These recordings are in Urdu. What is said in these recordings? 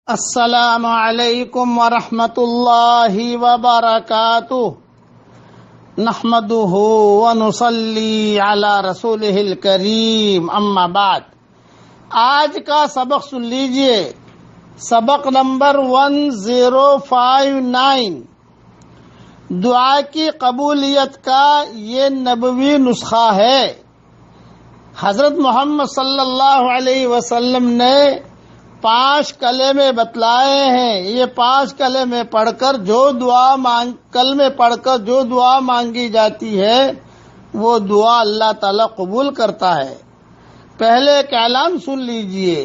السلام علیکم ورحمۃ اللہ وبرکاتہ نحمده ونصلی علی رسولہ الکریم اما بعد۔ آج کا سبق سن لیجئے، سبق نمبر 1059، دعا کی قبولیت کا یہ نبوی نسخہ ہے۔ حضرت محمد صلی اللہ علیہ وسلم نے 5 کلمے بتلائے ہیں۔ یہ 5 کلمے پڑھ کر کلمے پڑھ کر جو دعا مانگی جاتی ہے وہ دعا اللہ تعالیٰ قبول کرتا ہے۔ پہلے ایک اعلان سن لیجئے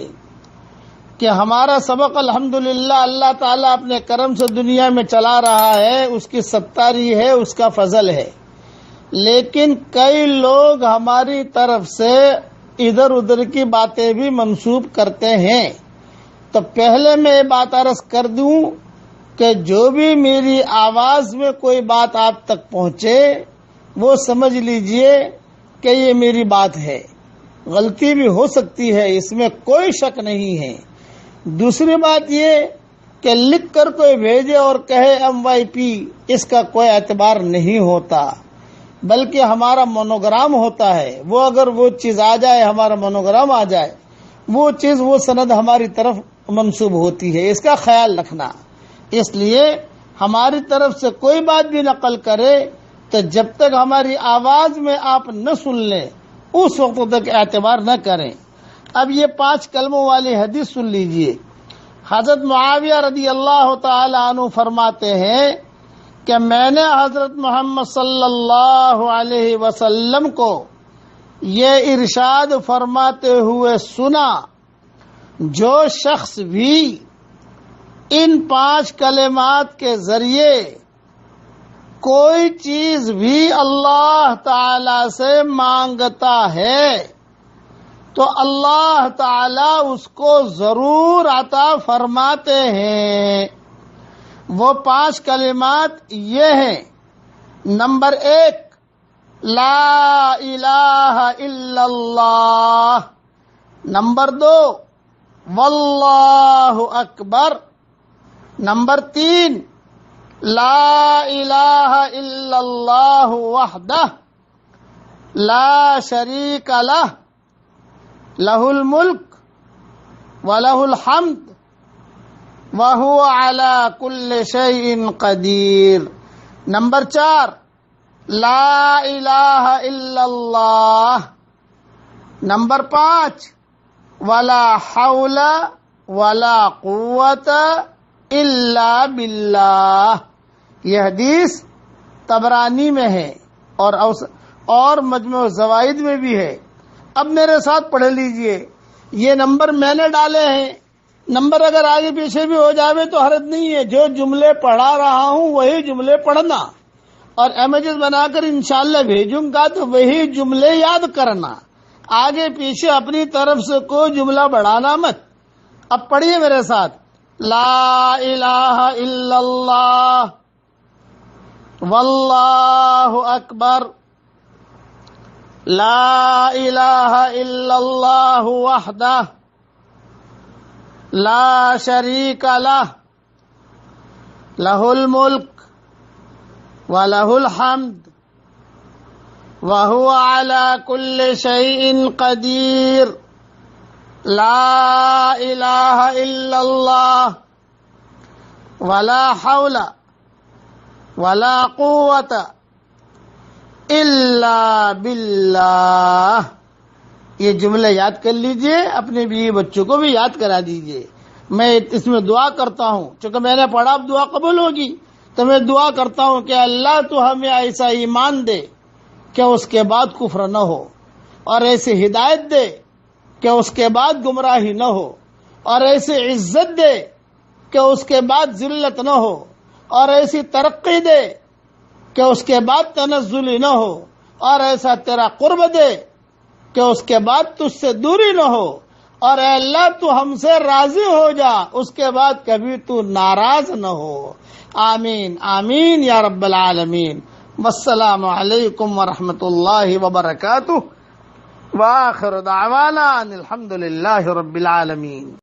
کہ ہمارا سبق الحمدللہ اللہ تعالیٰ اپنے کرم سے دنیا میں چلا رہا ہے، اس کی ستاری ہے، اس کا فضل ہے، لیکن کئی لوگ ہماری طرف سے ادھر ادھر کی باتیں بھی منسوب کرتے ہیں۔ تو پہلے میں یہ بات عرض کر دوں کہ جو بھی میری آواز میں کوئی بات آپ تک پہنچے وہ سمجھ لیجئے کہ یہ میری بات ہے، غلطی بھی ہو سکتی ہے، اس میں کوئی شک نہیں ہے۔ دوسری بات یہ کہ لکھ کر کوئی بھیجے اور کہے MYP، اس کا کوئی اعتبار نہیں ہوتا، بلکہ ہمارا مونوگرام ہوتا ہے۔ وہ اگر وہ چیز آ جائے، ہمارا مونوگرام آ جائے، وہ چیز وہ سند ہماری طرف منسوب ہوتی ہے، اس کا خیال رکھنا۔ اس لیے ہماری طرف سے کوئی بات بھی نقل کرے تو جب تک ہماری آواز میں آپ نہ سن لیں اس وقت تک اعتبار نہ کریں۔ اب یہ 5 کلموں والی حدیث سن لیجئے۔ حضرت معاویہ رضی اللہ تعالی عنہ فرماتے ہیں کہ میں نے حضرت محمد صلی اللہ علیہ وسلم کو یہ ارشاد فرماتے ہوئے سنا، جو شخص بھی ان 5 کلمات کے ذریعے کوئی چیز بھی اللہ تعالی سے مانگتا ہے تو اللہ تعالی اس کو ضرور عطا فرماتے ہیں۔ وہ 5 کلمات یہ ہیں: نمبر 1، لا الہ الا اللہ۔ نمبر 2، واللہ اکبر۔ نمبر 3، لا الہ الا اللہ وحدہ لا شریک لہ، لہ الملک ولہ الحمد وہو علی کل شیء قدیر۔ نمبر 4، لا الہ الا اللہ۔ نمبر 5، ولا حول ولا قوت الا باللہ۔ یہ حدیث طبرانی میں ہے اور مجموع الزوائد میں بھی ہے۔ اب میرے ساتھ پڑھ لیجئے، یہ نمبر میں نے ڈالے ہیں، نمبر اگر آگے پیچھے بھی ہو جاوے تو حرج نہیں ہے، جو جملے پڑھا رہا ہوں وہی جملے پڑھنا، اور امیجز بنا کر انشاءاللہ بھیجوں گا تو وہی جملے یاد کرنا، آگے پیچھے اپنی طرف سے کوئی جملہ بڑھانا مت۔ اب پڑھیے میرے ساتھ، لا الہ الا اللہ، واللہ اکبر، لا الہ الا اللہ وحدہ لا شریک لہ، لہ الملک ولہ الحمد وہو علی کل شیء قدیر، لا الہ الا اللہ ولا حول ولا قوت الا باللہ۔ یہ جملے یاد کر لیجئے، اپنے بیوی بچوں کو بھی یاد کرا دیجئے۔ میں اس میں دعا کرتا ہوں، چونکہ میں نے پڑھا اب دعا قبول ہوگی تو میں دعا کرتا ہوں کہ اللہ تو ہمیں ایسا ایمان دے کہ اس کے بعد کفر نہ ہو، اور ایسی ہدایت دے کہ اس کے بعد گمراہی نہ ہو، اور ایسی عزت دے کہ اس کے بعد ذلت نہ ہو، اور ایسی ترقی دے کہ اس کے بعد تنزلی نہ ہو، اور ایسا تیرا قرب دے کہ اس کے بعد تجھ سے دوری نہ ہو، اور اے اللہ تو ہم سے راضی ہو جا، اس کے بعد کبھی تو ناراض نہ ہو۔ آمین آمین یا رب العالمین۔ والسلام علیکم ورحمۃ اللہ وبرکاتہ، وآخر دعوانا ان الحمد للہ رب العالمین۔